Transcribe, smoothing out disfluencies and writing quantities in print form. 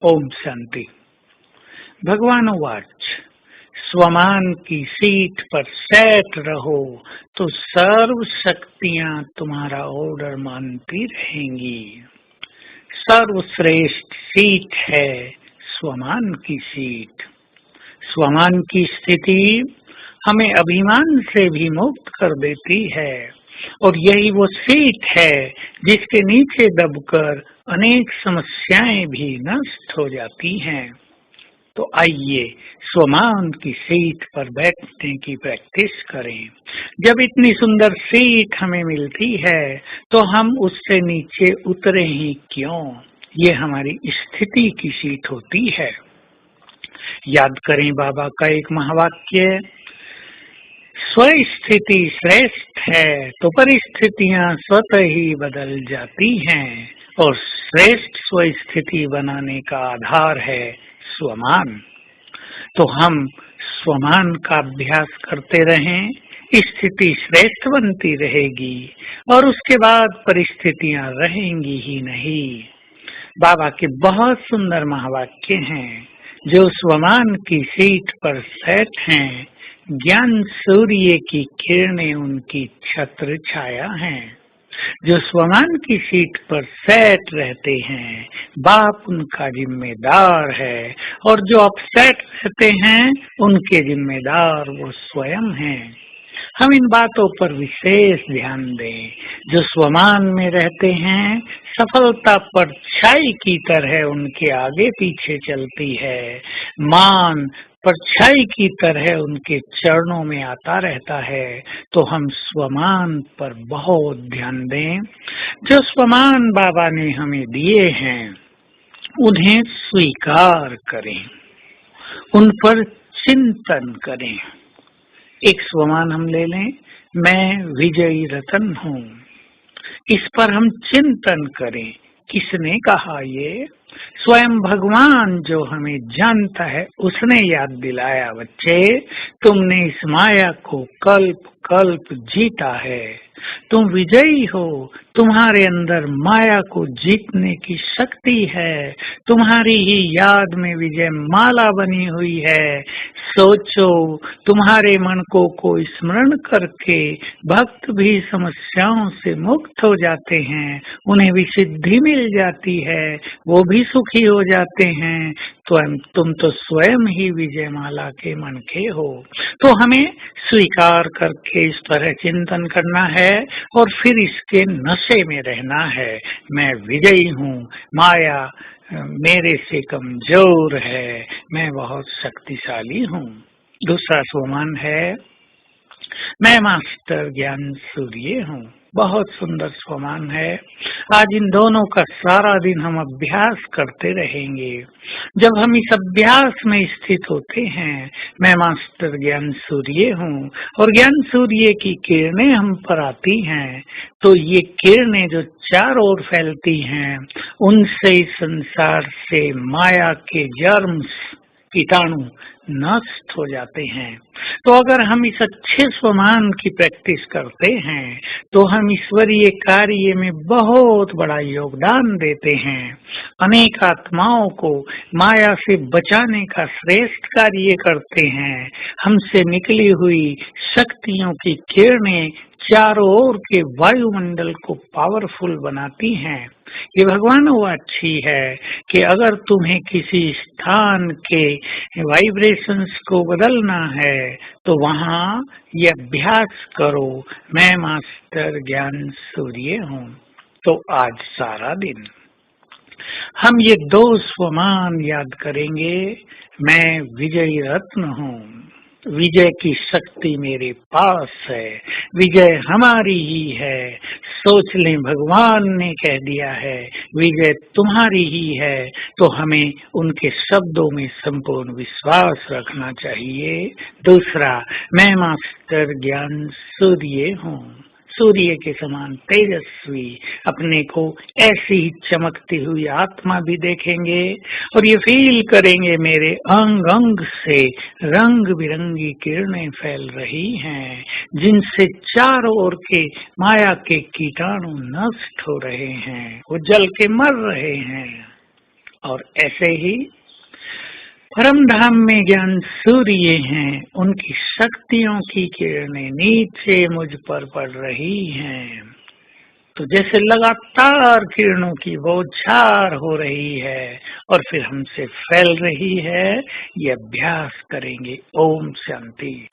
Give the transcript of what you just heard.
ओम शांति। भगवान वाच, स्वमान की सीट पर सेट रहो तो सर्व शक्तियां तुम्हारा ऑर्डर मानती रहेंगी। सर्वश्रेष्ठ सीट है स्वमान की सीट। स्वमान की स्थिति हमें अभिमान से भी मुक्त कर देती है और यही वो सीट है जिसके नीचे दबकर अनेक समस्याएं भी नष्ट हो जाती हैं। तो आइए स्वमान की सीट पर बैठने की प्रैक्टिस करें। जब इतनी सुंदर सीट हमें मिलती है तो हम उससे नीचे उतरे ही क्यों? ये हमारी स्थिति की सीट होती है। याद करें बाबा का एक महावाक्य, स्वस्थिति श्रेष्ठ है तो परिस्थितियां स्वतः ही बदल जाती हैं और श्रेष्ठ स्वस्थिति बनाने का आधार है स्वमान। तो हम स्वमान का अभ्यास करते रहें, स्थिति श्रेष्ठ बनती रहेगी और उसके बाद परिस्थितियां रहेंगी ही नहीं। बाबा के बहुत सुंदर महावाक्य हैं। जो स्वमान की सीट पर सेट हैं, ज्ञान सूर्य की किरणें उनकी छत्र छाया हैं। जो स्वमान की सीट पर सेट रहते हैं, बाप उनका जिम्मेदार है और जो अपसेट रहते हैं उनके जिम्मेदार वो स्वयं हैं। हम इन बातों पर विशेष ध्यान दें। जो स्वमान में रहते हैं, सफलता परछाई की तरह उनके आगे पीछे चलती है। मान परछाई की तरह उनके चरणों में आता रहता है। तो हम स्वमान पर बहुत ध्यान दें। जो स्वमान बाबा ने हमें दिए हैं उन्हें स्वीकार करें, उन पर चिंतन करें। एक स्वमान हम ले लें, मैं विजयी रतन हूँ। इस पर हम चिंतन करें। किसने कहा ये? स्वयं भगवान जो हमें जानता है उसने याद दिलाया, बच्चे तुमने इस माया को कल्प कल्प जीता है, तुम विजयी हो। तुम्हारे अंदर माया को जीतने की शक्ति है। तुम्हारी ही याद में विजय माला बनी हुई है। सोचो, तुम्हारे मन को स्मरण करके भक्त भी समस्याओं से मुक्त हो जाते हैं, उन्हें भी सिद्धि मिल जाती है, वो भी सुखी हो जाते हैं। तो तुम तो स्वयं ही विजय माला के मन के हो। तो हमें स्वीकार करके इस तरह चिंतन करना है और फिर इसके नशे में रहना है। मैं विजयी हूँ, माया मेरे से कमजोर है, मैं बहुत शक्तिशाली हूँ। दूसरा स्वमान है, मैं मास्टर ज्ञान सूर्य हूँ। बहुत सुंदर स्वमान है। आज इन दोनों का सारा दिन हम अभ्यास करते रहेंगे। जब हम इस अभ्यास में स्थित होते हैं, मैं मास्टर ज्ञान सूर्य हूँ और ज्ञान सूर्य की किरणें हम पर आती हैं, तो ये किरणें जो चारों ओर फैलती हैं, उनसे इस संसार से माया के जर्म्स, कीटाणु नष्ट हो जाते हैं। तो अगर हम इस अच्छे स्वमान की प्रैक्टिस करते हैं तो हम ईश्वरीय कार्य में बहुत बड़ा योगदान देते हैं। अनेक आत्माओं को माया से बचाने का श्रेष्ठ कार्य करते हैं। हमसे निकली हुई शक्तियों की किरणें चारों ओर के वायुमंडल को पावरफुल बनाती हैं। ये भगवान वाची है कि अगर तुम्हें किसी स्थान के वाइब्रेशंस को बदलना है तो वहाँ ये अभ्यास करो, मैं मास्टर ज्ञान सूर्य हूँ। तो आज सारा दिन हम ये दो स्वमान याद करेंगे। मैं विजयी रत्न हूँ, विजय की शक्ति मेरे पास है, विजय हमारी ही है। सोच लें, भगवान ने कह दिया है विजय तुम्हारी ही है, तो हमें उनके शब्दों में संपूर्ण विश्वास रखना चाहिए। दूसरा, मैं मास्टर ज्ञान सूर्य हूँ, सूर्य के समान तेजस्वी, अपने को ऐसी ही चमकती हुई आत्मा भी देखेंगे और ये फील करेंगे मेरे अंग अंग से रंग बिरंगी किरणें फैल रही हैं, जिनसे चारों ओर के माया के कीटाणु नष्ट हो रहे हैं, वो जल के मर रहे हैं। और ऐसे ही परम धाम में ज्ञान सूर्य हैं, उनकी शक्तियों की किरणें नीचे मुझ पर पड़ रही हैं। तो जैसे लगातार किरणों की बौछार हो रही है और फिर हमसे फैल रही है, ये अभ्यास करेंगे। ओम शांति।